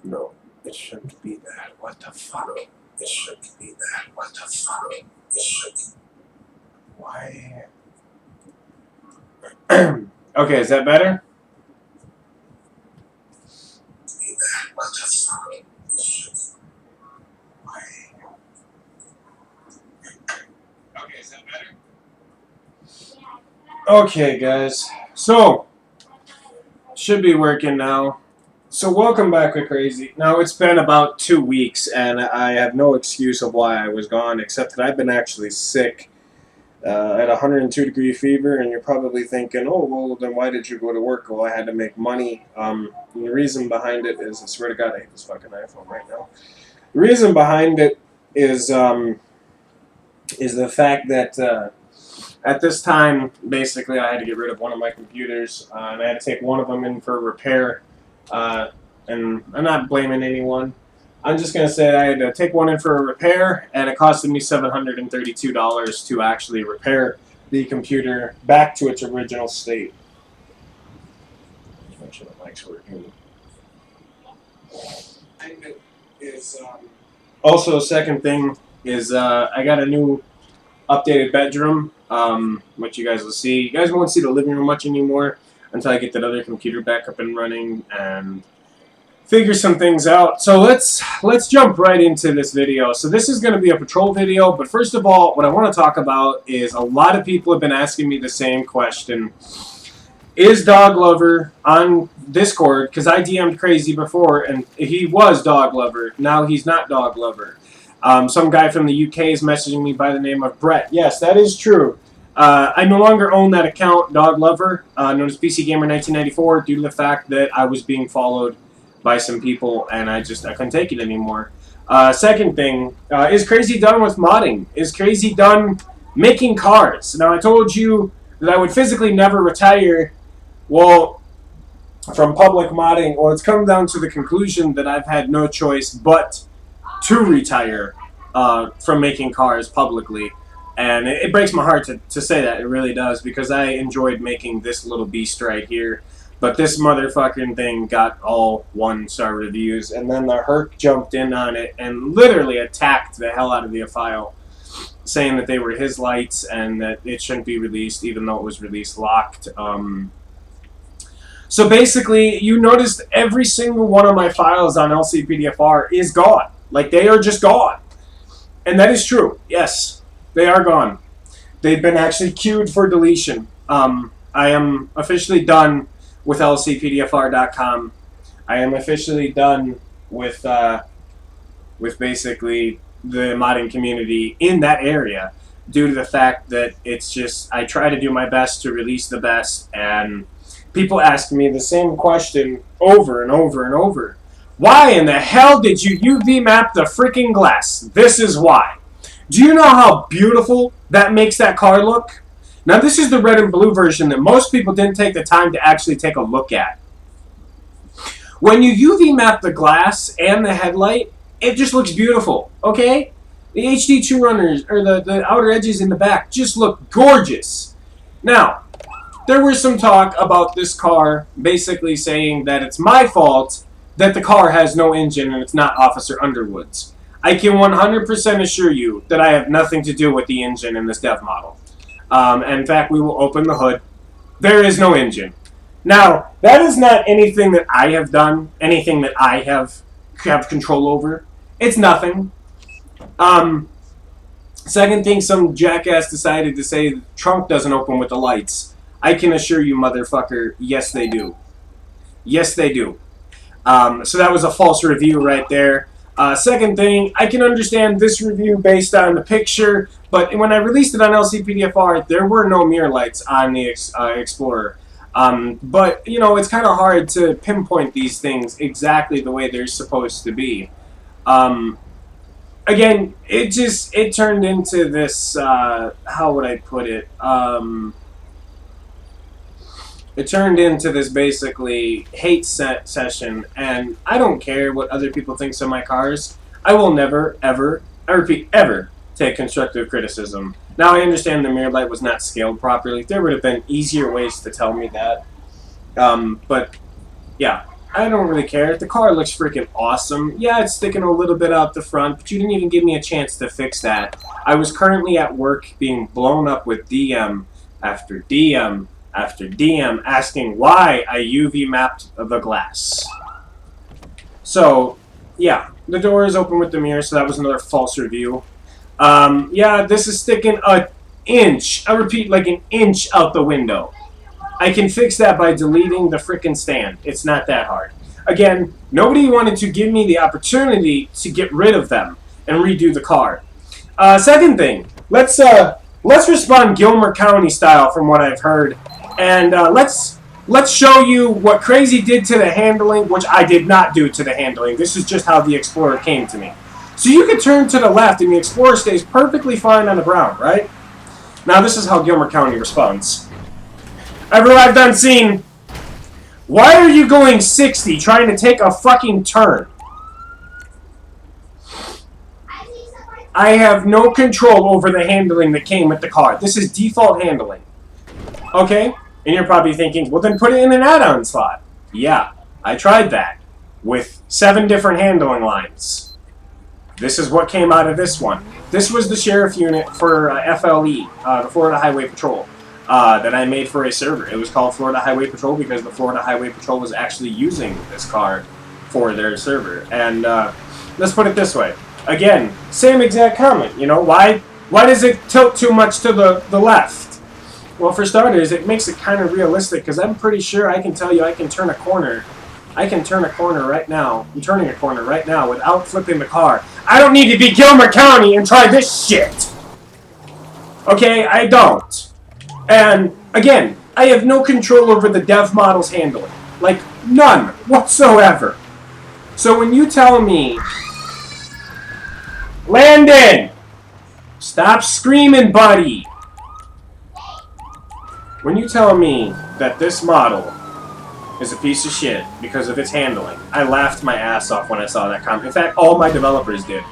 No, it shouldn't be that. What the fuck? No, it shouldn't be that. What the fuck? It shouldn't. Why? Okay, is that better? Be that. What the fuck? It shouldn't. Why? Okay, is that better? Okay, guys. So, should be working now. So welcome back to Crazy. Now it's been about 2 weeks and I have no excuse of why I was gone except that I've been actually sick at 102-degree fever, and you're probably thinking, oh, well, then why did you go to work? Well, I had to make money. And the reason behind it is, I swear to God, I hate this fucking iPhone right now. The reason behind it is the fact that at this time, basically, I had to get rid of one of my computers, and I had to take one of them in for repair. And I'm not blaming anyone. I'm just going to say I had to take one in for a repair, and it costed me $732 to actually repair the computer back to its original state. Make sure the mic's working. Also, second thing is I got a new updated bedroom, which you guys will see. You guys won't see the living room much anymore until I get that other computer back up and running and figure some things out. So let's jump right into this video. So this is going to be a patrol video, but first of all, what I want to talk about is a lot of people have been asking me the same question. Is Dog Lover on Discord? Because I DM'd Crazy before, and he was Dog Lover. Now he's not Dog Lover. Some guy from the UK is messaging me by the name of Brett. Yes, that is true. I no longer own that account, Dog Lover, known as PC Gamer 1994, due to the fact that I was being followed by some people, and I couldn't take it anymore. Second thing, is Crazy done with modding? Is Crazy done making cars? Now, I told you that I would physically never retire, well, from public modding. Well, it's come down to the conclusion that I've had no choice but to retire from making cars publicly. And it breaks my heart to say that. It really does, because I enjoyed making this little beast right here. But this motherfucking thing got all 1-star reviews, and then the Herc jumped in on it and literally attacked the hell out of the file, saying that they were his lights and that it shouldn't be released, even though it was release locked. So basically, you noticed every single one of my files on LCPDFR is gone. Like, they are just gone. And that is true. Yes, they are gone. They've been actually queued for deletion. I am officially done with LCPDFR.com. I am officially done with basically the modding community in that area, due to the fact that it's just, I try to do my best to release the best, and people ask me the same question over and over and over. Why in the hell did you UV map the freaking glass? This is why. Do you know how beautiful that makes that car look? Now, this is the red and blue version that most people didn't take the time to actually take a look at. When you UV map the glass and the headlight, it just looks beautiful, okay? The HD2 runners, or the outer edges in the back, just look gorgeous. Now, there was some talk about this car basically saying that it's my fault that the car has no engine and it's not Officer Underwood's. I can 100% assure you that I have nothing to do with the engine in this dev model. In fact, we will open the hood. There is no engine. Now, that is not anything that I have done, anything that I have control over. It's nothing. Second thing, some jackass decided to say the trunk doesn't open with the lights. I can assure you, motherfucker, yes they do. Yes they do. So that was a false review right there. Second thing, I can understand this review based on the picture, but when I released it on LCPDFR, there were no mirror lights on the Explorer. But, you know, it's kind of hard to pinpoint these things exactly the way they're supposed to be. Again, it turned into this, how would I put it? It turned into this basically hate session, and I don't care what other people think of my cars. I will never, ever, I repeat, ever take constructive criticism. Now, I understand the mirror light was not scaled properly. There would have been easier ways to tell me that. But, yeah. I don't really care. The car looks freaking awesome. Yeah, it's sticking a little bit out the front, but you didn't even give me a chance to fix that. I was currently at work being blown up with DM after DM after DM asking why I UV mapped the glass. So, yeah, the door is open with the mirror, so that was another false review. Yeah, this is sticking an inch, I repeat, like an inch out the window. I can fix that by deleting the frickin' stand. It's not that hard. Again, nobody wanted to give me the opportunity to get rid of them and redo the car. Second thing, let's respond Gilmer County style from what I've heard, and let's show you what Crazy did to the handling, which I did not do to the handling. This is just how the Explorer came to me. So you can turn to the left, and the Explorer stays perfectly fine on the ground, right? Now this is how Gilmer County responds. I've arrived on scene. Why are you going 60 trying to take a fucking turn? I have no control over the handling that came with the car. This is default handling. Okay? And you're probably thinking, well then put it in an add-on slot. Yeah, I tried that. With 7 different handling lines. This is what came out of this one. This was the sheriff unit for FLE, the Florida Highway Patrol. That I made for a server. It was called Florida Highway Patrol because the Florida Highway Patrol was actually using this car for their server. And let's put it this way. Again, same exact comment. You know, why does it tilt too much to the left? Well, for starters, it makes it kind of realistic because I'm pretty sure I can tell you I can turn a corner. I can turn a corner right now. I'm turning a corner right now without flipping the car. I don't need to be Gilmer County and try this shit. Okay, I don't. And, again, I have no control over the dev model's handling. Like, none whatsoever. So when you tell me, Landon, stop screaming, buddy. When you tell me that this model is a piece of shit because of its handling, I laughed my ass off when I saw that comment. In fact, all my developers did.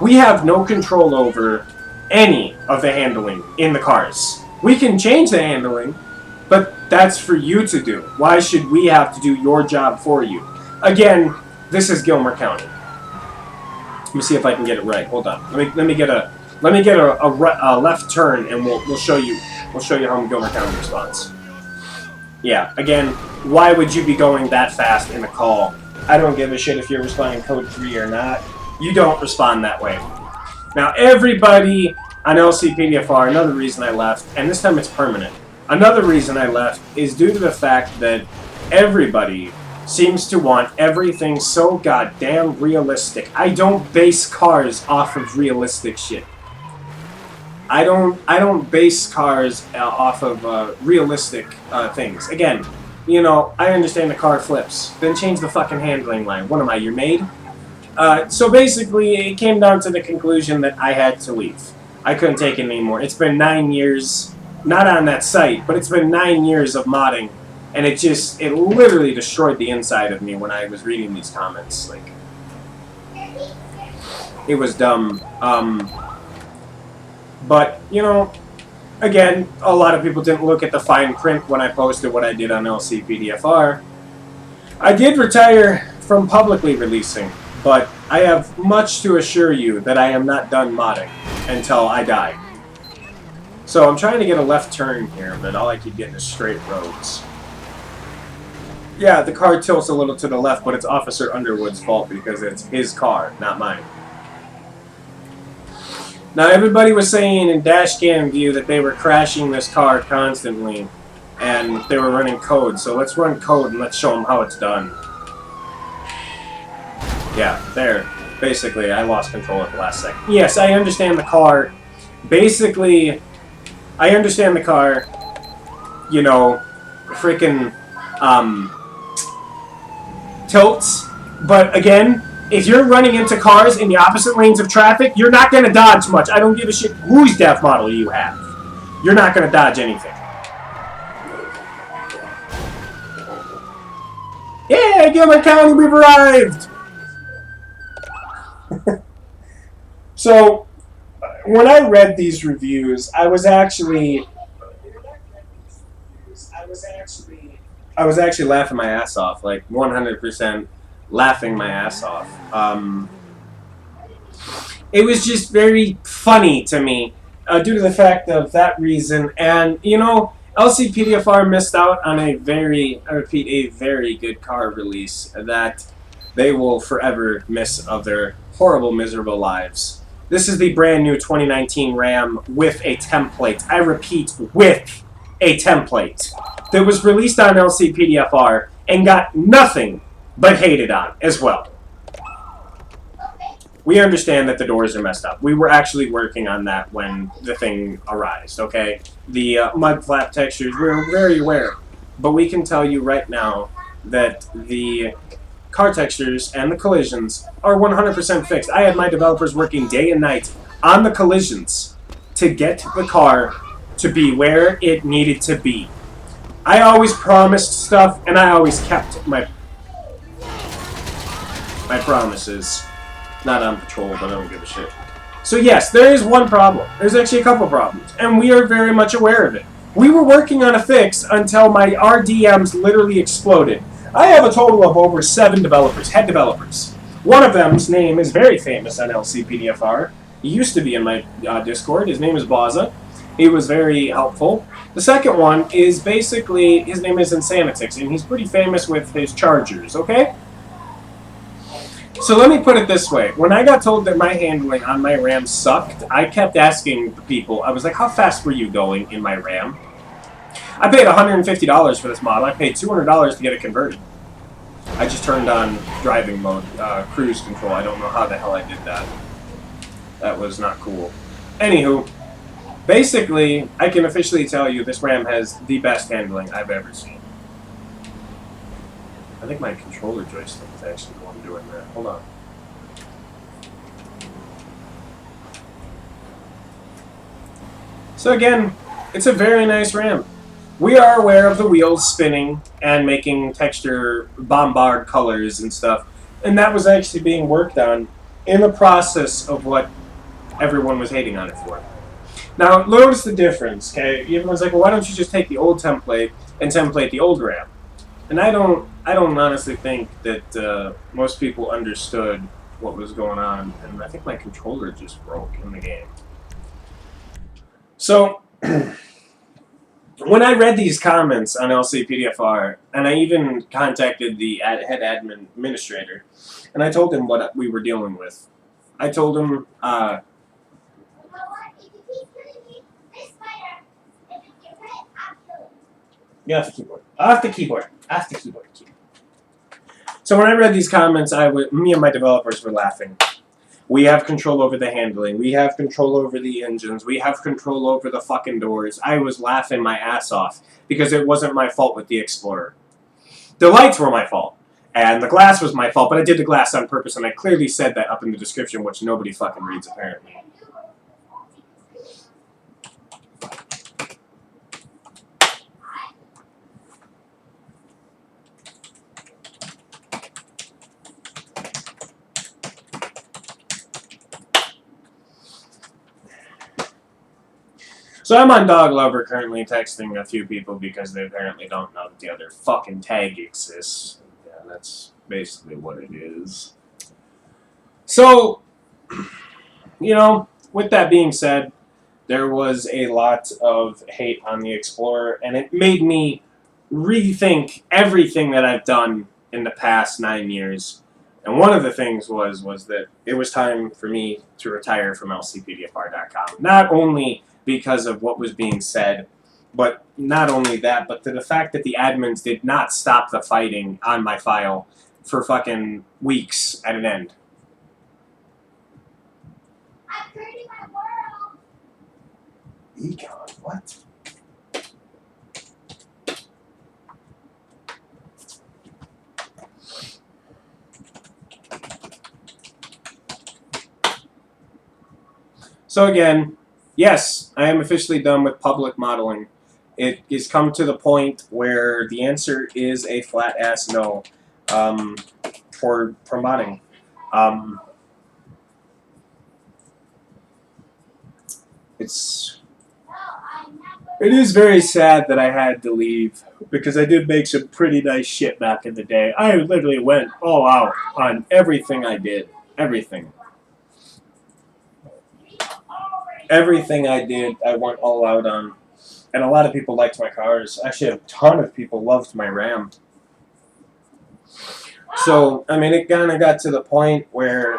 We have no control over any of the handling in the cars. We can change the handling, but that's for you to do. Why should we have to do your job for you? Again, this is Gilmer County. Let me see if I can get it right. Hold on. Let me get a left turn, and we'll show you how Gilmer County responds. Yeah. Again, why would you be going that fast in a call? I don't give a shit if you're responding code 3 or not. You don't respond that way. Now everybody on LCPDFR, another reason I left, and this time it's permanent. Another reason I left is due to the fact that everybody seems to want everything so goddamn realistic. I don't base cars off of realistic shit. I don't base cars off of realistic things. Again, you know, I understand the car flips. Then change the fucking handling line. What am I, your maid? So basically, it came down to the conclusion that I had to leave. I couldn't take it anymore. It's been 9 years, not on that site, but it's been 9 years of modding, and it literally destroyed the inside of me when I was reading these comments. Like, it was dumb. But, you know, again, a lot of people didn't look at the fine print when I posted what I did on LCPDFR. I did retire from publicly releasing, but I have much to assure you that I am not done modding until I die. So I'm trying to get a left turn here, but all I keep getting is straight roads. Yeah, the car tilts a little to the left, but it's Officer Underwood's fault because it's his car, not mine. Now, everybody was saying in dashcam view that they were crashing this car constantly, and they were running code. So let's run code and let's show them how it's done. Yeah, there. Basically, I lost control at the last second. Yes, I understand the car. Basically, I understand the car, you know, freaking, tilts. But again, if you're running into cars in the opposite lanes of traffic, you're not going to dodge much. I don't give a shit whose dev model you have. You're not going to dodge anything. Yeah, Gilmer County, we've arrived! So, when I read these reviews, I was actually I was actually laughing my ass off, like 100% laughing my ass off. It was just very funny to me due to the fact of that reason. And, you know, LCPDFR missed out on a very, I repeat, a very good car release that they will forever miss of their horrible, miserable lives. This is the brand new 2019 Ram with a template. I repeat, with a template that was released on LCPDFR and got nothing but hated on as well. We understand that the doors are messed up. We were actually working on that when the thing arose, okay? The mud flap textures, we're very aware. But we can tell you right now that the car textures and the collisions are 100% fixed. I had my developers working day and night on the collisions to get the car to be where it needed to be. I always promised stuff, and I always kept my promises. Not on patrol, but I don't give a shit. So yes, there is one problem. There's actually a couple problems, and we are very much aware of it. We were working on a fix until my RDMs literally exploded. I have a total of over 7 developers, head developers. One of them's name is very famous on LCPDFR. He used to be in my Discord. His name is Baza. He was very helpful. The second one is basically, his name is Insanitix, and he's pretty famous with his chargers, okay? So let me put it this way. When I got told that my handling on my RAM sucked, I kept asking people, I was like, how fast were you going in my RAM? I paid $150 for this model. I paid $200 to get it converted. I just turned on driving mode, cruise control. I don't know how the hell I did that. That was not cool. Anywho, basically, I can officially tell you this RAM has the best handling I've ever seen. I think my controller joystick is actually the one doing that. Hold on. So again, it's a very nice RAM. We are aware of the wheels spinning and making texture bombard colors and stuff. And that was actually being worked on in the process of what everyone was hating on it for. Now, notice the difference, okay? Everyone's like, well, why don't you just take the old template and template the old RAM? And I don't honestly think that most people understood what was going on, and I think my controller just broke in the game. So, when I read these comments on LCPDFR, and I even contacted the head admin administrator, and I told him what we were dealing with. I told him, get off the keyboard. Off the keyboard. Off the keyboard. So when I read these comments, me and my developers were laughing. We have control over the handling. We have control over the engines. We have control over the fucking doors. I was laughing my ass off because it wasn't my fault with the Explorer. The lights were my fault. And the glass was my fault, but I did the glass on purpose, and I clearly said that up in the description, which nobody fucking reads, apparently. So I'm on Dog Lover currently texting a few people because they apparently don't know that the other fucking tag exists. Yeah, that's basically what it is. So, you know, with that being said, there was a lot of hate on the Explorer, and it made me rethink everything that I've done in the past 9 years. And one of the things was that it was time for me to retire from LCPDFR.com. Not only because of what was being said, but not only that, but to the fact that the admins did not stop the fighting on my file for fucking weeks at an end. I'm creating my world. Econ, what? So again, yes, I am officially done with public modeling. It has come to the point where the answer is a flat-ass no for modding. It's It is very sad that I had to leave because I did make some pretty nice shit back in the day. I literally went all out on everything I did. Everything. Everything I did, I went all out on. And a lot of people liked my cars. Actually, a ton of people loved my Ram. So, I mean, it kind of got to the point where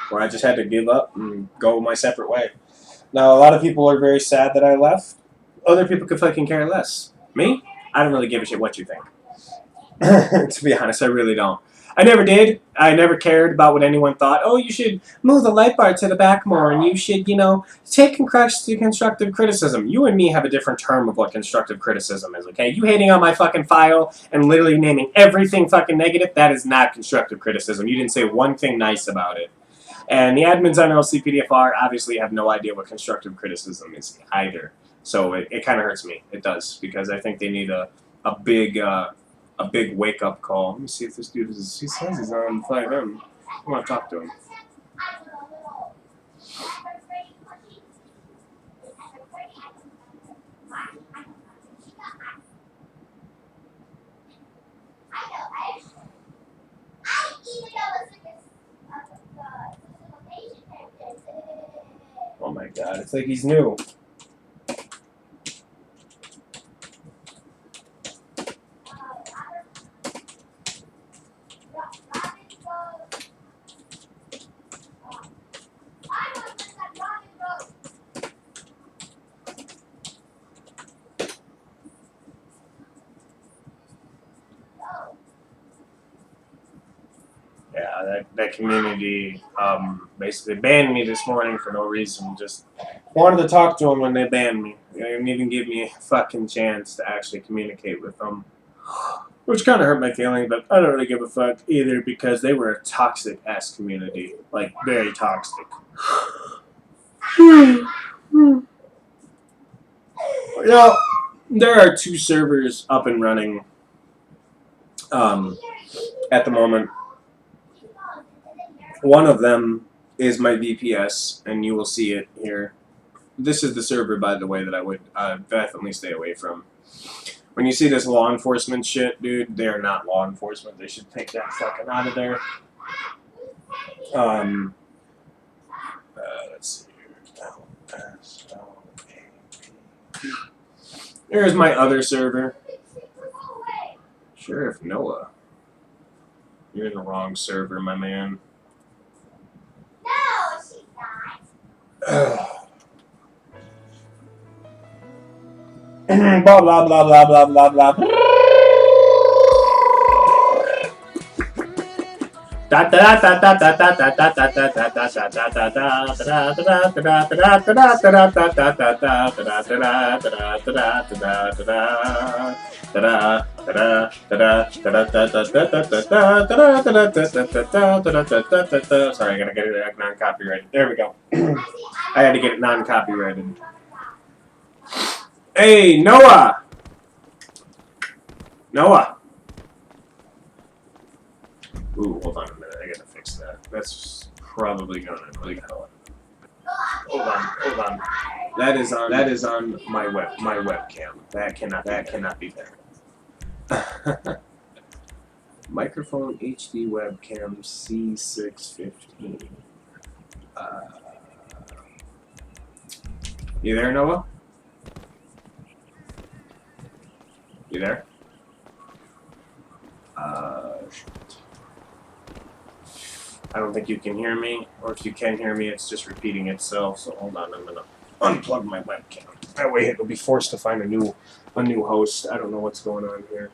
where I just had to give up and go my separate way. Now, a lot of people are very sad that I left. Other people could fucking care less. Me? I don't really give a shit what you think. To be honest, I really don't. I never did. I never cared about what anyone thought. Oh, you should move the light bar to the back more, and you should, take constructive criticism. You and me have a different term of what constructive criticism is, okay? You hating on my fucking file and literally naming everything fucking negative, that is not constructive criticism. You didn't say one thing nice about it. And the admins on LCPDFR obviously have no idea what constructive criticism is either. So it kind of hurts me. It does, because I think they need a big wake-up call. Let me see if this dude is... He says he's on fivem. I want to talk to him. Oh my god, it's like he's new. Yeah, that community basically banned me this morning for no reason. Just wanted to talk to them when they banned me. They didn't even give me a fucking chance to actually communicate with them. Which kind of hurt my feelings, but I don't really give a fuck either because they were a toxic-ass community. Like, very toxic. There are 2 servers up and running at the moment. One of them is my VPS, and you will see it here. This is the server, by the way, that I would definitely stay away from. When you see this law enforcement shit, dude, they are not law enforcement. They should take that fucking out of there. Let's see. There's my other server. Sheriff Noah. You're in the wrong server, my man. No, she's not. Blah blah blah blah blah blah blah. Sorry, I gotta get it non-copyrighted. There we go. I had to get it non-copyrighted. Hey, Noah! Noah! Ooh, hold on a minute. I gotta fix that. That's probably gonna really help. Hold on. That is on my webcam. That cannot be there. Microphone HD webcam C615. You there, Noah? You there? Shit. I don't think you can hear me, or if you can hear me, it's just repeating itself. So hold on, I'm gonna unplug my webcam. That way, it'll be forced to find a new host. I don't know what's going on here.